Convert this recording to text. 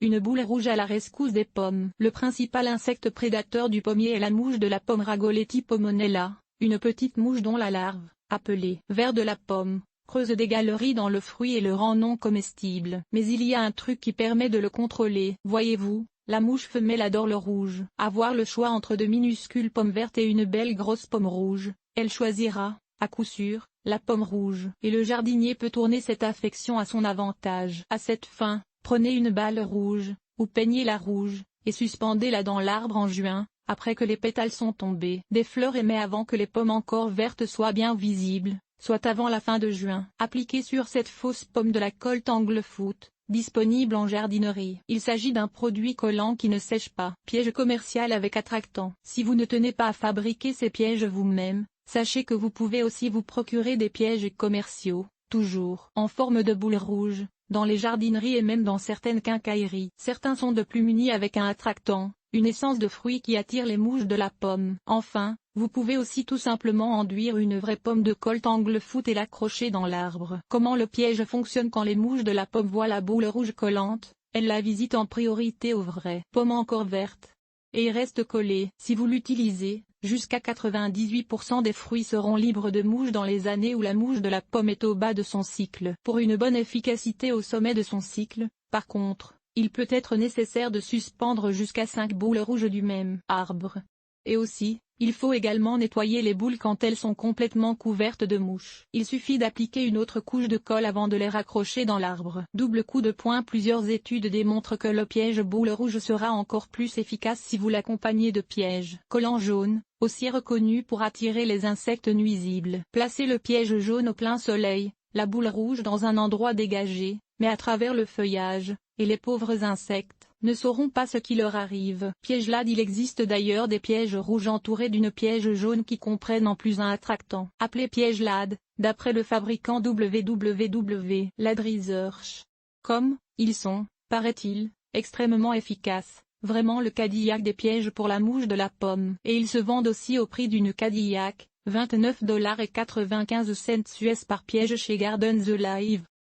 une boule rouge à la rescousse des pommes. Le principal insecte prédateur du pommier est la mouche de la pomme Ragoletti pomonella, une petite mouche dont la larve, appelée ver de la pomme, creuse des galeries dans le fruit et le rend non comestible. Mais il y a un truc qui permet de le contrôler. Voyez-vous, la mouche femelle adore le rouge. Avoir le choix entre de minuscules pommes vertes et une belle grosse pomme rouge, elle choisira, à coup sûr, la pomme rouge. Et le jardinier peut tourner cette affection à son avantage. À cette fin, prenez une balle rouge, ou peignez-la rouge, et suspendez-la dans l'arbre en juin, après que les pétales sont tombés des fleurs et mais avant que les pommes encore vertes soient bien visibles, soit avant la fin de juin. Appliquez sur cette fausse pomme de la colle Tanglefoot, disponible en jardinerie. Il s'agit d'un produit collant qui ne sèche pas. Piège commercial avec attractant. Si vous ne tenez pas à fabriquer ces pièges vous-même, sachez que vous pouvez aussi vous procurer des pièges commerciaux, toujours en forme de boule rouge, dans les jardineries et même dans certaines quincailleries. Certains sont de plus munis avec un attractant, une essence de fruit qui attire les mouches de la pomme. Enfin, vous pouvez aussi tout simplement enduire une vraie pomme de colle Tanglefoot et l'accrocher dans l'arbre. Comment le piège fonctionne? Quand les mouches de la pomme voient la boule rouge collante, elles la visitent en priorité aux vraies pommes encore vertes, et y restent collées. Si vous l'utilisez, jusqu'à 98% des fruits seront libres de mouches dans les années où la mouche de la pomme est au bas de son cycle. Pour une bonne efficacité au sommet de son cycle, par contre, il peut être nécessaire de suspendre jusqu'à 5 boules rouges du même arbre. Et aussi, il faut également nettoyer les boules quand elles sont complètement couvertes de mouches. Il suffit d'appliquer une autre couche de colle avant de les raccrocher dans l'arbre. Double coup de poing. Plusieurs études démontrent que le piège boule rouge sera encore plus efficace si vous l'accompagnez de piège collant jaune, aussi reconnu pour attirer les insectes nuisibles. Placez le piège jaune au plein soleil, la boule rouge dans un endroit dégagé, mais à travers le feuillage, et les pauvres insectes ne sauront pas ce qui leur arrive. Piège LAD. Il existe d'ailleurs des pièges rouges entourés d'une piège jaune qui comprennent en plus un attractant. Appelé piège LAD, d'après le fabricant www.ladresearch.com, ils sont, paraît-il, extrêmement efficaces, vraiment le Cadillac des pièges pour la mouche de la pomme. Et ils se vendent aussi au prix d'une Cadillac, $29,95 US par piège chez Garden the Live.